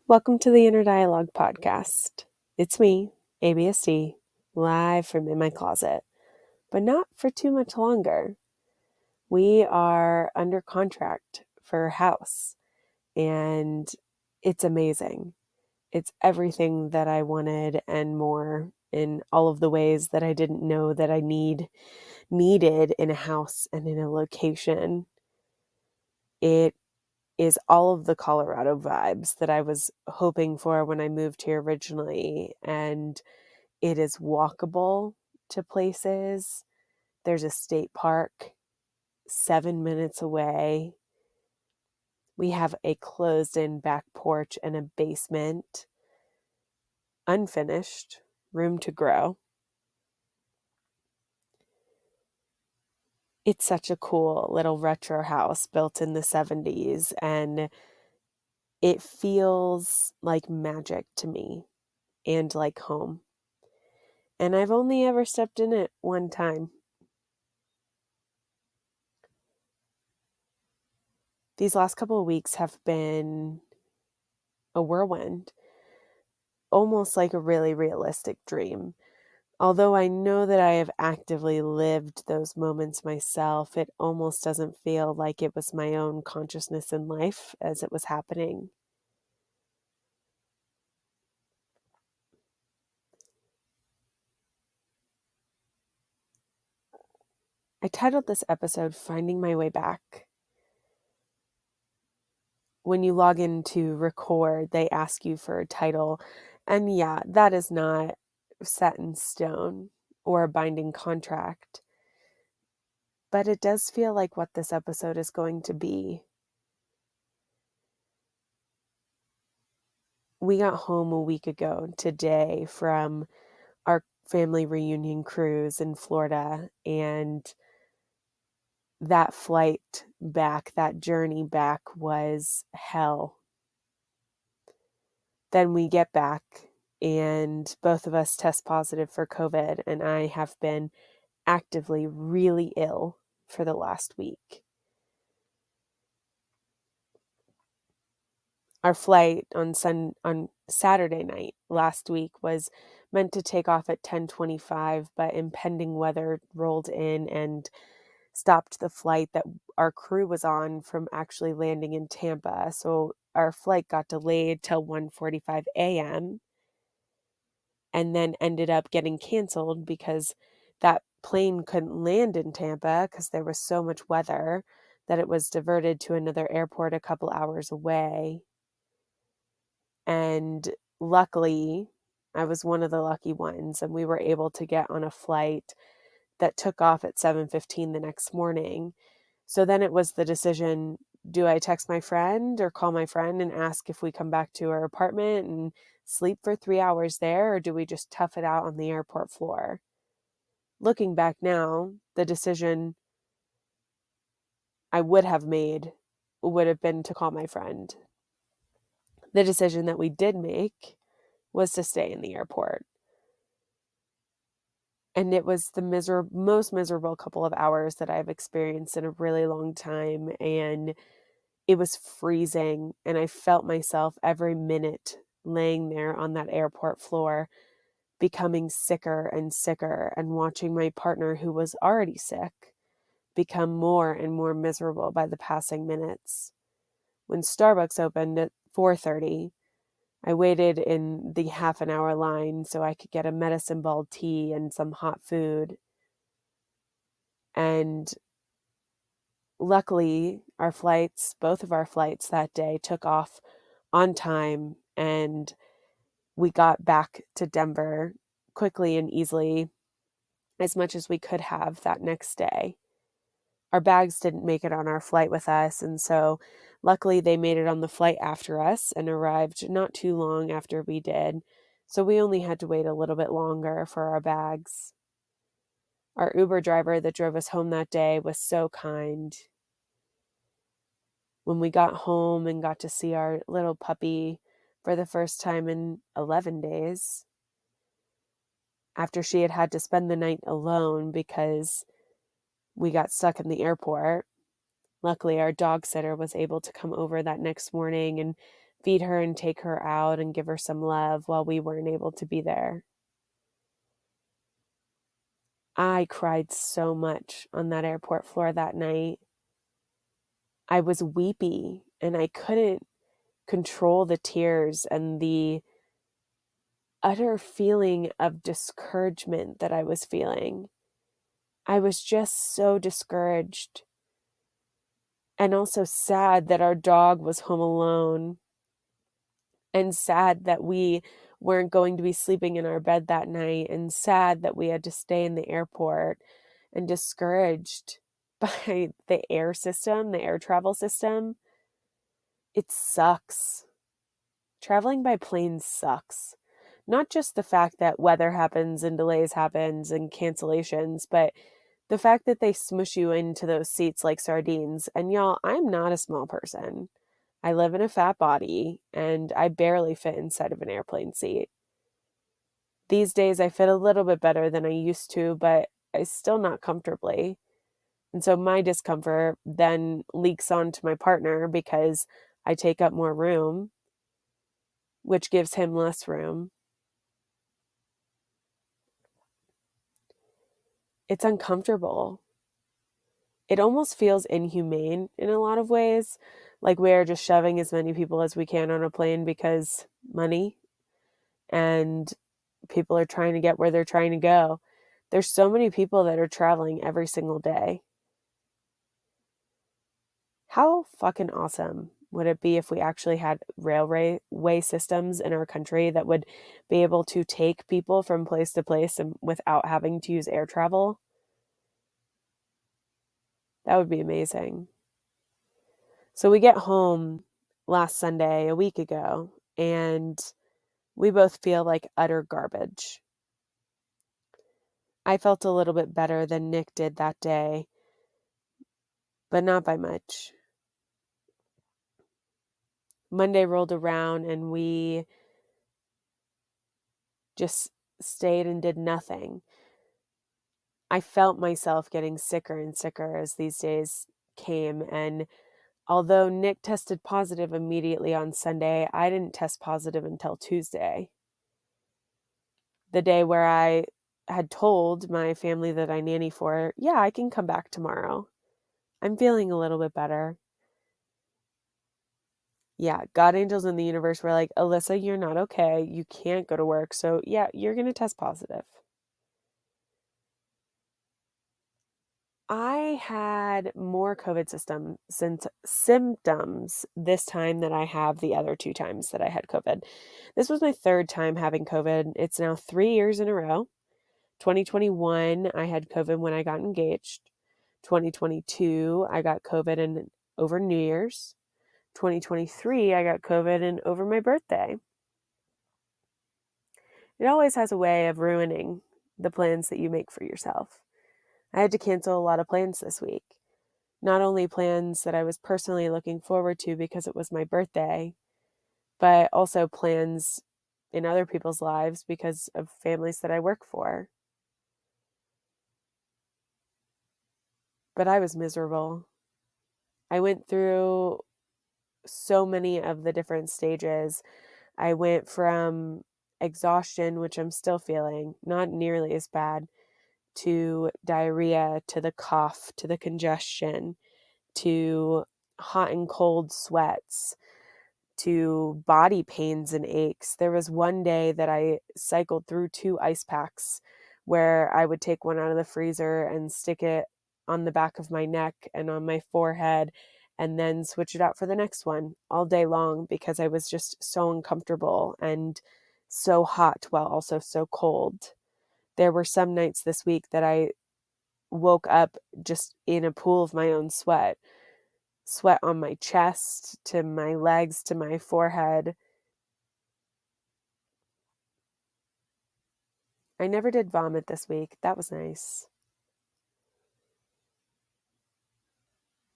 Welcome to the Inner Dialogue podcast. It's me, ABSD, live from in my closet, but not for too much longer. We are under contract for a house, and it's amazing. It's everything that I wanted and more in all of the ways that I didn't know that I needed in a house and in a location. It is all of the Colorado vibes that I was hoping for when I moved here originally. And it is walkable to places. There's a state park 7 minutes away. We have a closed-in back porch and a basement, unfinished, room to grow. It's such a cool little retro house built in the 70s, and it feels like magic to me and like home. And I've only ever stepped in it one time. These last couple of weeks have been a whirlwind, almost like a really realistic dream. Although I know that I have actively lived those moments myself, it almost doesn't feel like it was my own consciousness in life as it was happening. I titled this episode Finding My Way Back. When you log in to record, they ask you for a title. And yeah, that is not set in stone or a binding contract. But it does feel like what this episode is going to be. We got home a week ago today from our family reunion cruise in Florida, and that flight back, that journey back was hell. Then we get back and both of us test positive for COVID, and I have been actively really ill for the last week. Our flight on Saturday night last week was meant to take off at 10:25, but impending weather rolled in and stopped the flight that our crew was on from actually landing in Tampa. So our flight got delayed till 1:45 a.m. and then ended up getting canceled because that plane couldn't land in Tampa because there was so much weather that it was diverted to another airport a couple hours away. And luckily, I was one of the lucky ones, and we were able to get on a flight that took off at 7:15 the next morning. So then it was the decision, do I text my friend or call my friend and ask if we come back to our apartment and sleep for 3 hours there, or do we just tough it out on the airport floor? Looking back now, the decision I would have made would have been to call my friend. The decision that we did make was to stay in the airport. And it was the most miserable couple of hours that I've experienced in a really long time. And it was freezing, and I felt myself every minute laying there on that airport floor, becoming sicker and sicker, and watching my partner, who was already sick, become more and more miserable by the passing minutes. When Starbucks opened at 4:30, I waited in the half an hour line so I could get a medicine ball tea and some hot food. And luckily, both of our flights that day took off on time, and we got back to Denver quickly and easily, as much as we could have that next day. Our bags didn't make it on our flight with us, and so luckily they made it on the flight after us and arrived not too long after we did. So we only had to wait a little bit longer for our bags. Our Uber driver that drove us home that day was so kind. When we got home and got to see our little puppy for the first time in 11 days, after she had had to spend the night alone because we got stuck in the airport, luckily our dog sitter was able to come over that next morning and feed her and take her out and give her some love while we weren't able to be there. I cried so much on that airport floor that night. I was weepy and I couldn't control the tears and the utter feeling of discouragement that I was feeling. I was just so discouraged and also sad that our dog was home alone and sad that we weren't going to be sleeping in our bed that night and sad that we had to stay in the airport and discouraged by the air system, the air travel system. It sucks. Traveling by plane sucks. Not just the fact that weather happens and delays happens and cancellations, but the fact that they smush you into those seats like sardines. And y'all, I'm not a small person. I live in a fat body and I barely fit inside of an airplane seat. These days I fit a little bit better than I used to, but I still not comfortably. And so my discomfort then leaks onto my partner because I take up more room, which gives him less room. It's uncomfortable. It almost feels inhumane in a lot of ways. Like we are just shoving as many people as we can on a plane because money and people are trying to get where they're trying to go. There's so many people that are traveling every single day. How fucking awesome would it be if we actually had railway systems in our country that would be able to take people from place to place and without having to use air travel? That would be amazing. So we get home last Sunday, a week ago, and we both feel like utter garbage. I felt a little bit better than Nick did that day, but not by much. Monday rolled around and we just stayed and did nothing. I felt myself getting sicker and sicker as these days came, and although Nick tested positive immediately on Sunday, I didn't test positive until Tuesday. The day where I had told my family that I nanny for, yeah, I can come back tomorrow. I'm feeling a little bit better. Yeah, God angels in the universe were like, Alyssa, you're not okay. You can't go to work. So yeah, you're going to test positive. I had more COVID symptoms this time than I have the other 2 times that I had COVID. This was my 3rd time having COVID. It's now 3 years in a row. 2021, I had COVID when I got engaged. 2022, I got COVID over New Year's. 2023, I got COVID and over my birthday. It always has a way of ruining the plans that you make for yourself. I had to cancel a lot of plans this week. Not only plans that I was personally looking forward to because it was my birthday, but also plans in other people's lives because of families that I work for. But I was miserable. I went through so many of the different stages. I went from exhaustion, which I'm still feeling, not nearly as bad, to diarrhea, to the cough, to the congestion, to hot and cold sweats, to body pains and aches. There was one day that I cycled through 2 ice packs where I would take one out of the freezer and stick it on the back of my neck and on my forehead and then switch it out for the next one all day long because I was just so uncomfortable and so hot while also so cold. There were some nights this week that I woke up just in a pool of my own sweat on my chest, to my legs, to my forehead. I never did vomit this week. That was nice.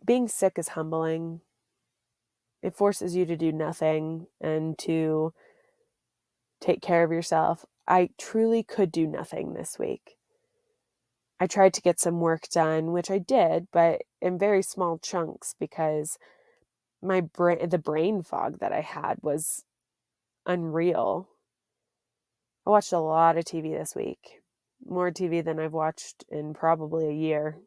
Being sick is humbling. It forces you to do nothing and to take care of yourself. I truly could do nothing this week. I tried to get some work done, which I did, but in very small chunks because the brain fog that I had was unreal. I watched a lot of TV this week, more TV than I've watched in probably a year.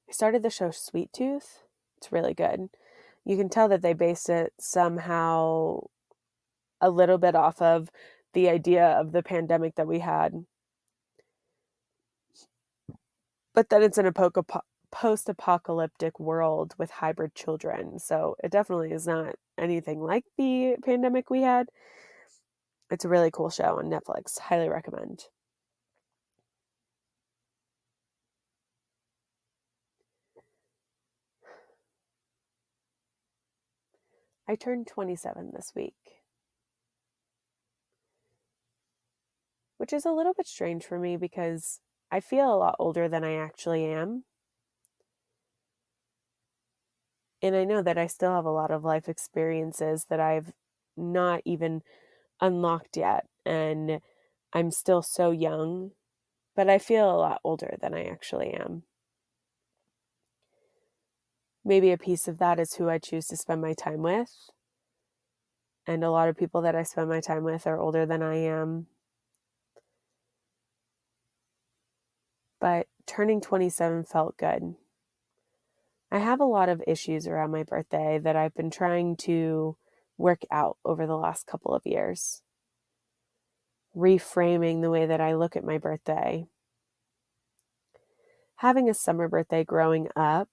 I started the show Sweet Tooth. It's really good. You can tell that they based it somehow a little bit off of the idea of the pandemic that we had. But then it's in a post-apocalyptic world with hybrid children. So it definitely is not anything like the pandemic we had. It's a really cool show on Netflix. Highly recommend. I turned 27 this week, which is a little bit strange for me because I feel a lot older than I actually am. And I know that I still have a lot of life experiences that I've not even unlocked yet. And I'm still so young, but I feel a lot older than I actually am. Maybe a piece of that is who I choose to spend my time with. And a lot of people that I spend my time with are older than I am. But turning 27 felt good. I have a lot of issues around my birthday that I've been trying to work out over the last couple of years. Reframing the way that I look at my birthday. Having a summer birthday growing up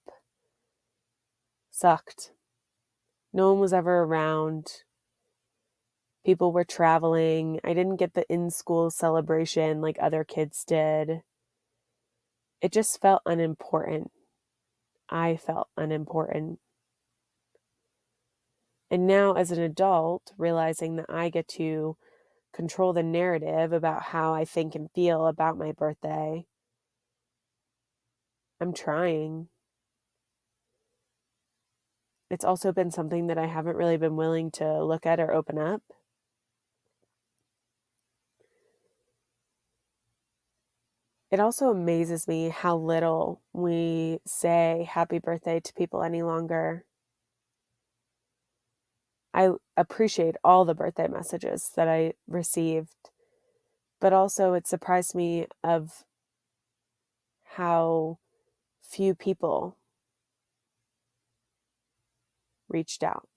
sucked. No one was ever around. People were traveling. I didn't get the in-school celebration like other kids did. It just felt unimportant. I felt unimportant. And now, as an adult, realizing that I get to control the narrative about how I think and feel about my birthday, I'm trying. It's also been something that I haven't really been willing to look at or open up. It also amazes me how little we say happy birthday to people any longer. I appreciate all the birthday messages that I received, but also it surprised me of how few people reached out.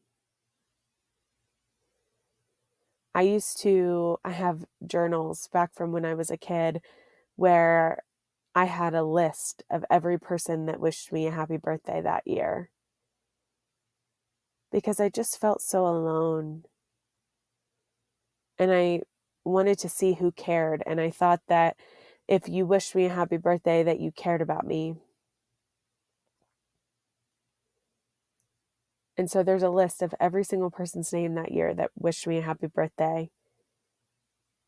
I have journals back from when I was a kid where I had a list of every person that wished me a happy birthday that year because I just felt so alone. And I wanted to see who cared. And I thought that if you wished me a happy birthday, that you cared about me. And so there's a list of every single person's name that year that wished me a happy birthday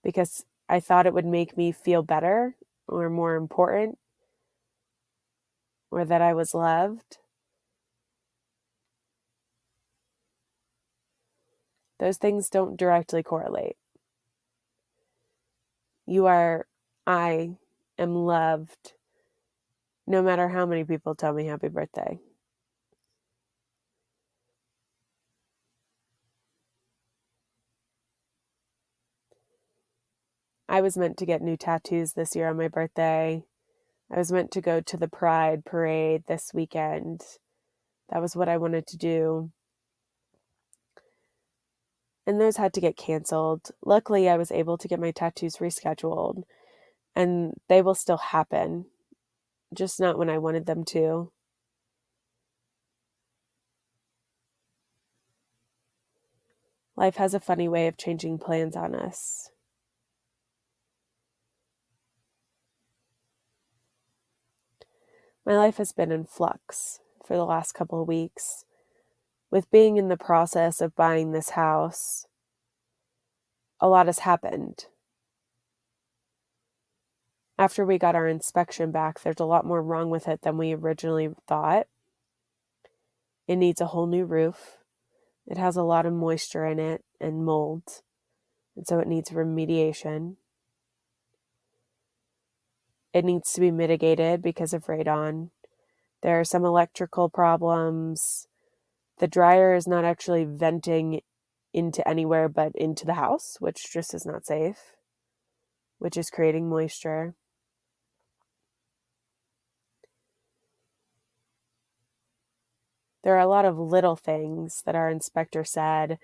because I thought it would make me feel better or more important or that I was loved. Those things don't directly correlate. I am loved no matter how many people tell me happy birthday. I was meant to get new tattoos this year on my birthday. I was meant to go to the Pride parade this weekend. That was what I wanted to do. And those had to get canceled. Luckily, I was able to get my tattoos rescheduled, and they will still happen, just not when I wanted them to. Life has a funny way of changing plans on us. My life has been in flux for the last couple of weeks. With being in the process of buying this house, a lot has happened. After we got our inspection back, there's a lot more wrong with it than we originally thought. It needs a whole new roof. It has a lot of moisture in it and mold, and so it needs remediation. It needs to be mitigated because of radon. There are some electrical problems. The dryer is not actually venting into anywhere but into the house, which just is not safe, which is creating moisture. There are a lot of little things that our inspector said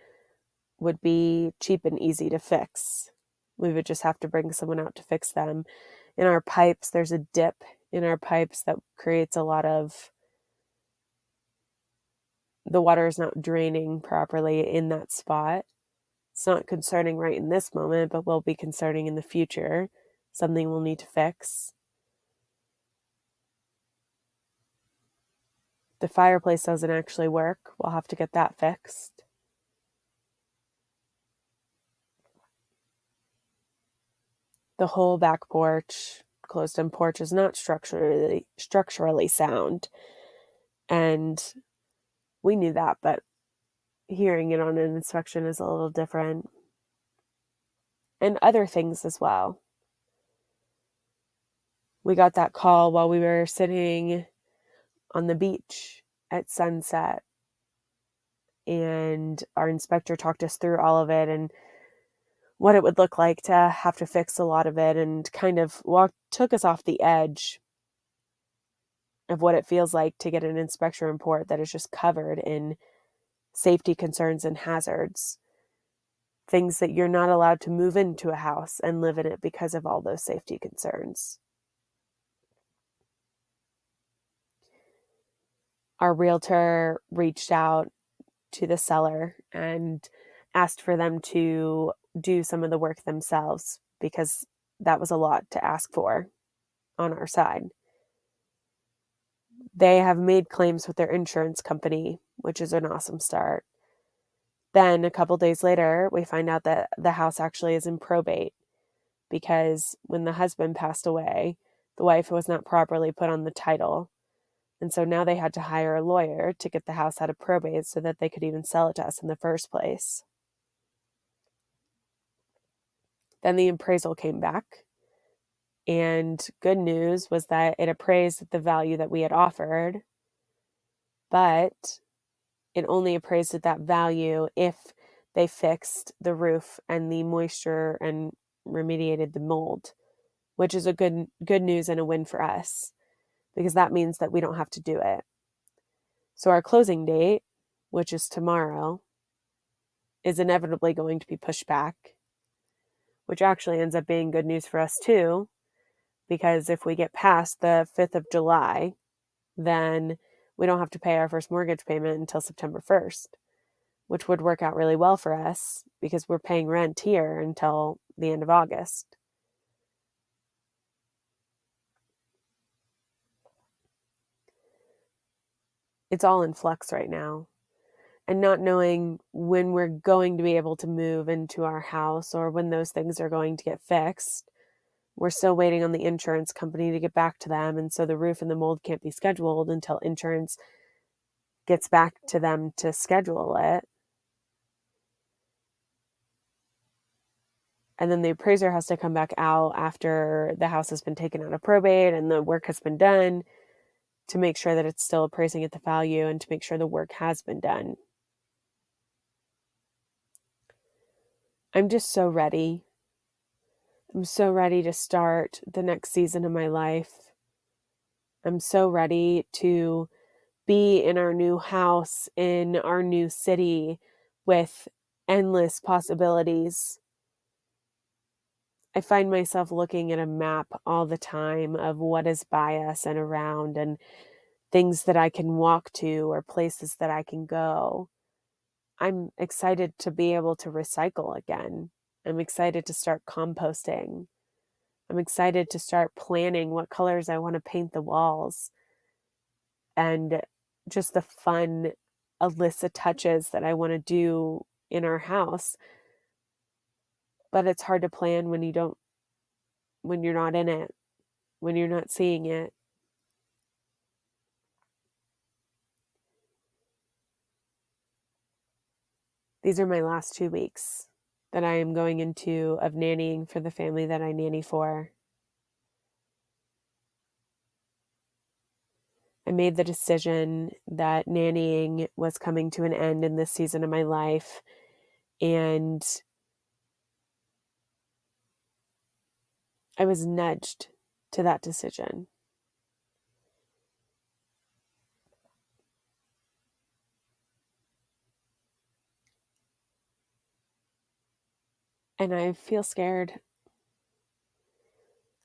would be cheap and easy to fix. We would just have to bring someone out to fix them. In our pipes, there's a dip in our pipes that creates a lot of, the water is not draining properly in that spot. It's not concerning right in this moment, but will be concerning in the future. Something we'll need to fix. The fireplace doesn't actually work. We'll have to get that fixed. The whole back porch, closed-in porch, is not structurally sound. And we knew that, but hearing it on an inspection is a little different. And other things as well. We got that call while we were sitting on the beach at sunset. And our inspector talked us through all of it and what it would look like to have to fix a lot of it, and kind of took us off the edge of what it feels like to get an inspection report that is just covered in safety concerns and hazards. Things that you're not allowed to move into a house and live in it because of all those safety concerns. Our realtor reached out to the seller and asked for them to do some of the work themselves because that was a lot to ask for on our side. They have made claims with their insurance company, which is an awesome start. Then a couple days later, we find out that the house actually is in probate because when the husband passed away, the wife was not properly put on the title. And so now they had to hire a lawyer to get the house out of probate so that they could even sell it to us in the first place. Then the appraisal came back. And good news was that it appraised at the value that we had offered, but it only appraised at that value if they fixed the roof and the moisture and remediated the mold, which is a good news and a win for us because that means that we don't have to do it. So our closing date, which is tomorrow, is inevitably going to be pushed back, which actually ends up being good news for us too, because if we get past the 5th of July, then we don't have to pay our first mortgage payment until September 1st, which would work out really well for us because we're paying rent here until the end of August. It's all in flux right now. And not knowing when we're going to be able to move into our house or when those things are going to get fixed. We're still waiting on the insurance company to get back to them. And so the roof and the mold can't be scheduled until insurance gets back to them to schedule it. And then the appraiser has to come back out after the house has been taken out of probate and the work has been done to make sure that it's still appraising at the value and to make sure the work has been done. I'm just so ready. I'm so ready to start the next season of my life. I'm so ready to be in our new house, in our new city with endless possibilities. I find myself looking at a map all the time of what is by us and around and things that I can walk to or places that I can go. I'm excited to be able to recycle again. I'm excited to start composting. I'm excited to start planning what colors I want to paint the walls and just the fun Alyssa touches that I want to do in our house. But it's hard to plan when you're not in it, when you're not seeing it. These are my last 2 weeks that I am going into of nannying for the family that I nanny for. I made the decision that nannying was coming to an end in this season of my life, and I was nudged to that decision. And I feel scared.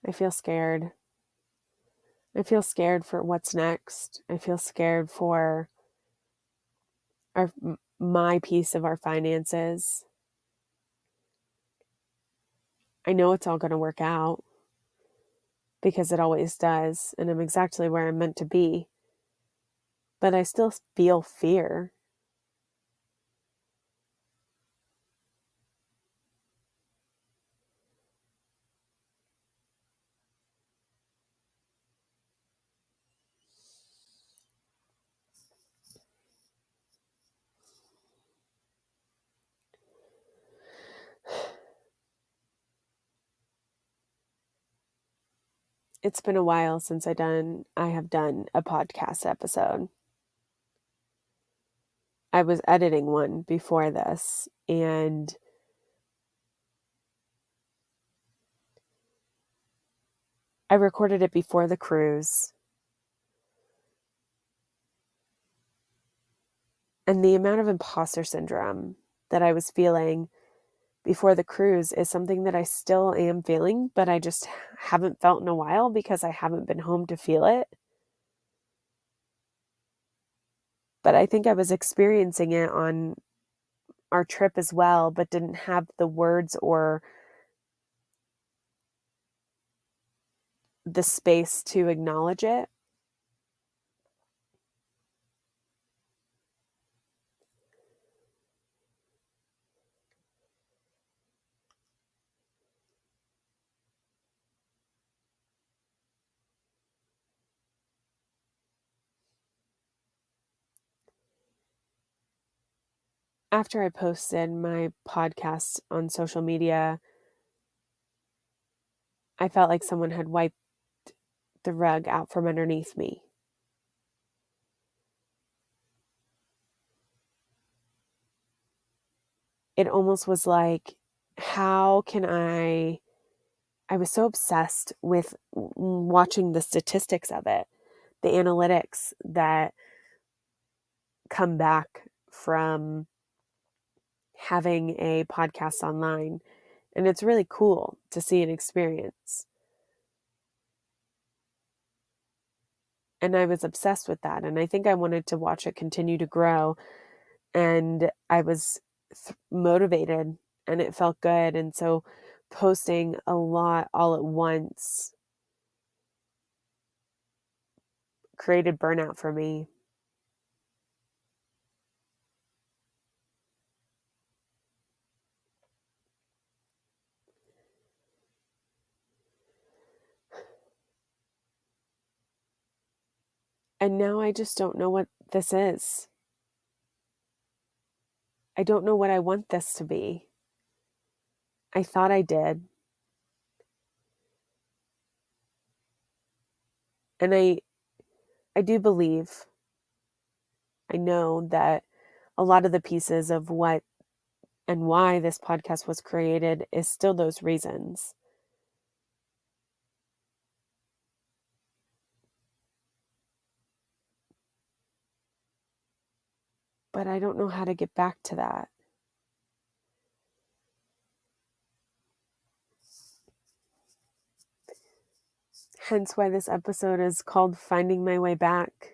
I feel scared. I feel scared for what's next. I feel scared for my piece of our finances. I know it's all going to work out because it always does, and I'm exactly where I'm meant to be. But I still feel fear. It's been a while since I have done a podcast episode. I was editing one before this, and I recorded it before the cruise. And the amount of imposter syndrome that I was feeling before the cruise is something that I still am feeling, but I just haven't felt in a while because I haven't been home to feel it. But I think I was experiencing it on our trip as well, but didn't have the words or the space to acknowledge it. After I posted my podcast on social media, I felt like someone had wiped the rug out from underneath me. It almost was like, how can I was so obsessed with watching the statistics of it, the analytics that come back from having a podcast online. And it's really cool to see an experience. And I was obsessed with that. And I think I wanted to watch it continue to grow. And I was motivated and it felt good. And so posting a lot all at once created burnout for me. And now I just don't know what this is. I don't know what I want this to be. I thought I did. And I do believe, I know that a lot of the pieces of what and why this podcast was created is still those reasons. But I don't know how to get back to that. Hence why this episode is called Finding My Way Back.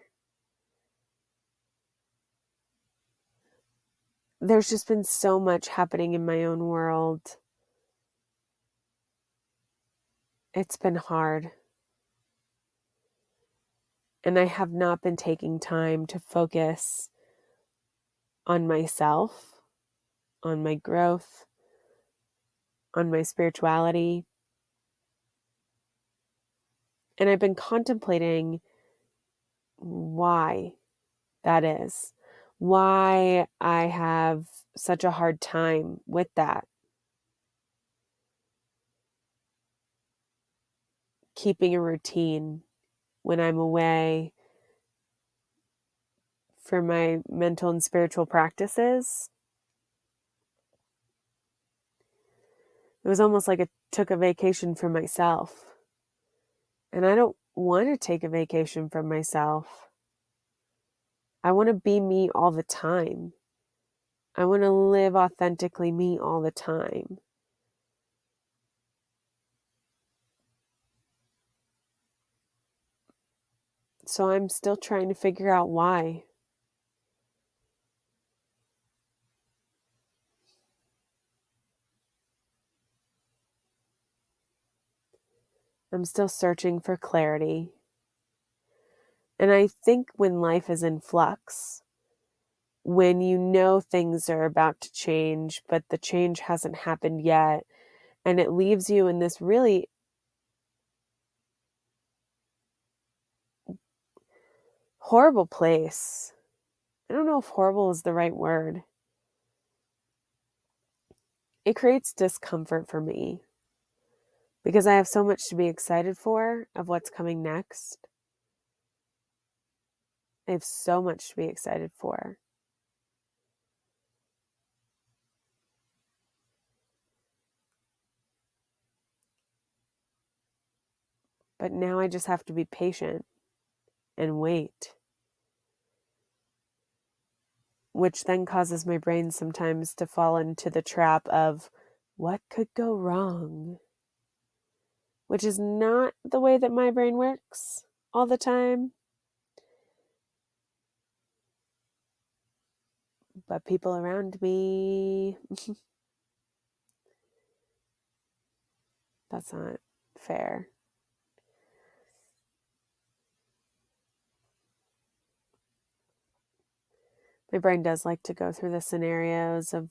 There's just been so much happening in my own world. It's been hard. And I have not been taking time to focus on myself, on my growth, on my spirituality. And I've been contemplating why that is, why I have such a hard time with that. Keeping a routine when I'm away for my mental and spiritual practices. It was almost like I took a vacation from myself. And I don't want to take a vacation from myself. I want to be me all the time. I want to live authentically me all the time. So I'm still trying to figure out why. I'm still searching for clarity. And I think when life is in flux, when you know things are about to change, but the change hasn't happened yet, and it leaves you in this really horrible place. I don't know if horrible is the right word. It creates discomfort for me because I have so much to be excited for of what's coming next. I have so much to be excited for. But now I just have to be patient and wait, which then causes my brain sometimes to fall into the trap of what could go wrong, which is not the way that my brain works all the time. But people around me, that's not fair. My brain does like to go through the scenarios of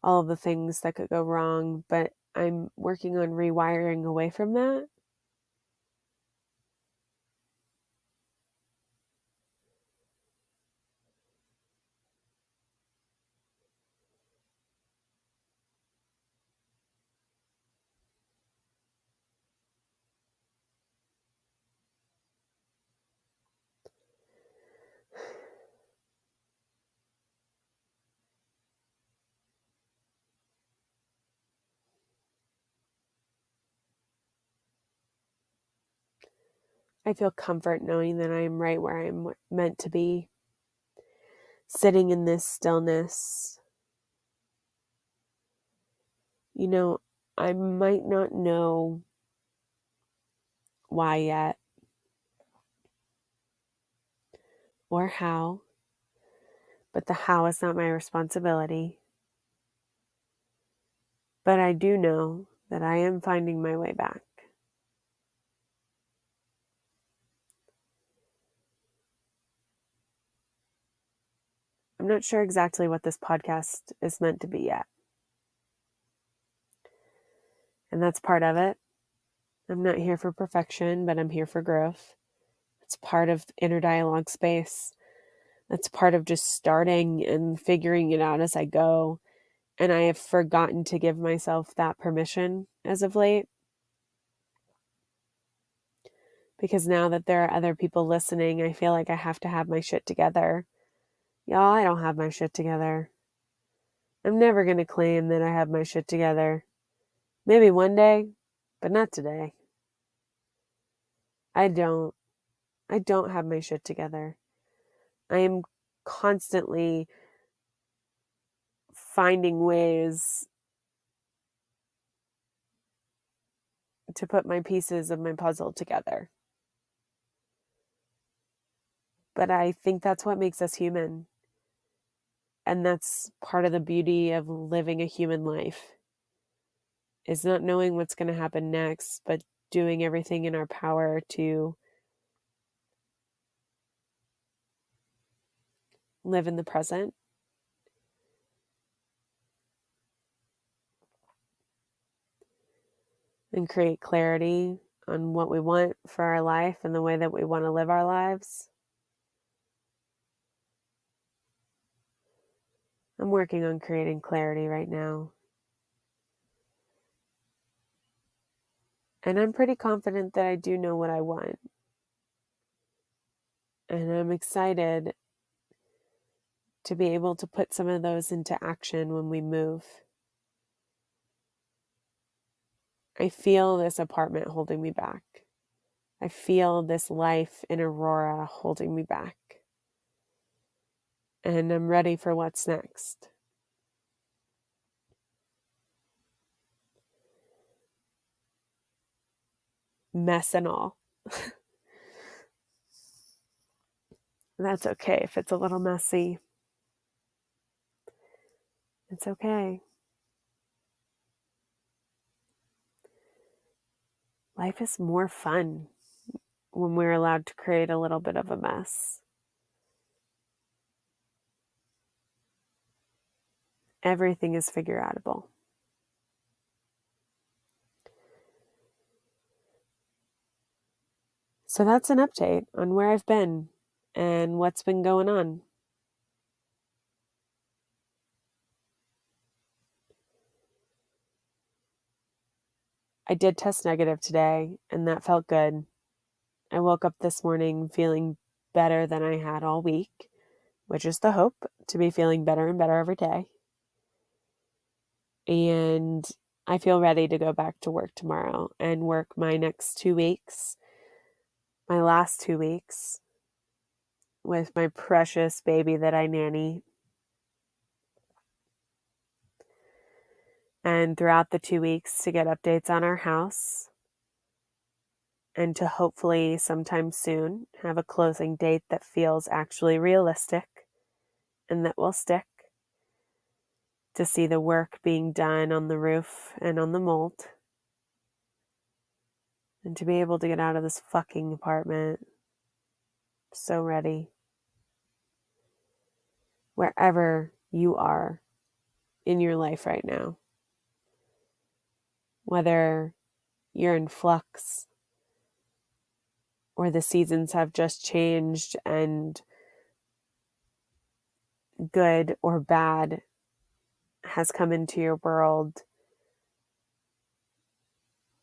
all of the things that could go wrong, but I'm working on rewiring away from that. I feel comfort knowing that I am right where I'm meant to be, sitting in this stillness. You know, I might not know why yet or how, but the how is not my responsibility. But I do know that I am finding my way back. I'm not sure exactly what this podcast is meant to be yet. And that's part of it. I'm not here for perfection, but I'm here for growth. It's part of inner dialogue space. That's part of just starting and figuring it out as I go. And I have forgotten to give myself that permission as of late. Because now that there are other people listening, I feel like I have to have my shit together. Y'all, I don't have my shit together. I'm never going to claim that I have my shit together. Maybe one day, but not today. I don't. I don't have my shit together. I am constantly finding ways to put my pieces of my puzzle together. But I think that's what makes us human. And that's part of the beauty of living a human life, is not knowing what's going to happen next, but doing everything in our power to live in the present. And create clarity on what we want for our life and the way that we want to live our lives. I'm working on creating clarity right now. And I'm pretty confident that I do know what I want. And I'm excited to be able to put some of those into action when we move. I feel this apartment holding me back. I feel this life in Aurora holding me back. And I'm ready for what's next. Mess and all. That's okay if it's a little messy. It's okay. Life is more fun when we're allowed to create a little bit of a mess. Everything is figure outable. So that's an update on where I've been and what's been going on. I did test negative today, and that felt good. I woke up this morning feeling better than I had all week, which is the hope, to be feeling better and better every day. And I feel ready to go back to work tomorrow and work my next 2 weeks, my last 2 weeks, with my precious baby that I nanny. And throughout the 2 weeks to get updates on our house, and to hopefully sometime soon have a closing date that feels actually realistic and that will stick, to see the work being done on the roof and on the mold, and to be able to get out of this fucking apartment. So ready. Wherever you are in your life right now, whether you're in flux or the seasons have just changed and good or bad has come into your world,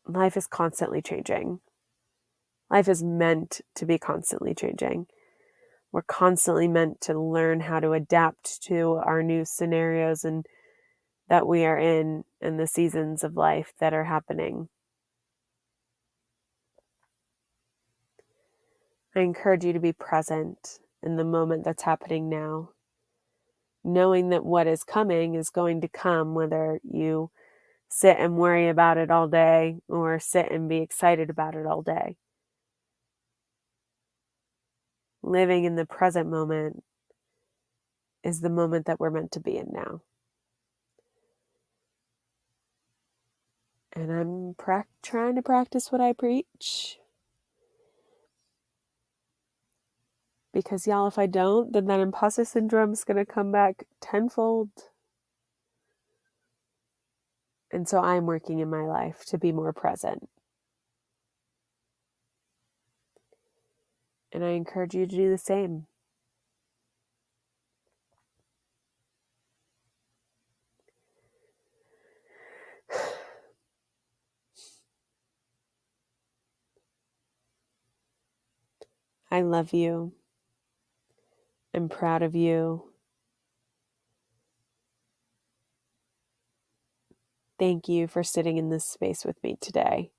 life is constantly changing. Life is meant to be constantly changing. We're constantly meant to learn how to adapt to our new scenarios and that we are in and the seasons of life that are happening. I encourage you to be present in the moment that's happening now, knowing that what is coming is going to come, whether you sit and worry about it all day or sit and be excited about it all day. Living in the present moment is the moment that we're meant to be in now. And I'm trying to practice what I preach. Because y'all, if I don't, then that imposter syndrome is going to come back tenfold. And so I'm working in my life to be more present. And I encourage you to do the same. I love you. I'm proud of you. Thank you for sitting in this space with me today.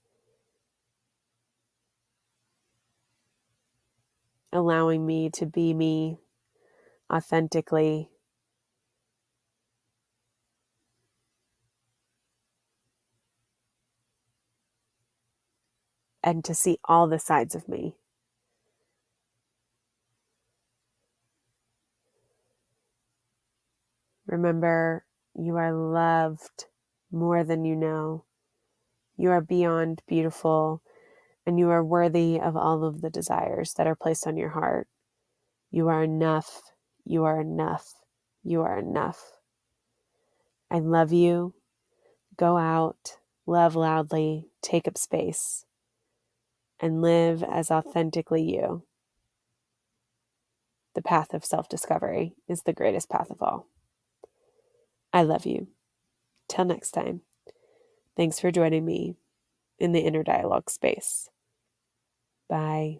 Allowing me to be me authentically. And to see all the sides of me. Remember, you are loved more than you know. You are beyond beautiful, and you are worthy of all of the desires that are placed on your heart. You are enough. You are enough. You are enough. I love you. Go out, love loudly, take up space, and live as authentically you. The path of self-discovery is the greatest path of all. I love you. Till next time. Thanks for joining me in the Inner Dialogue space. Bye.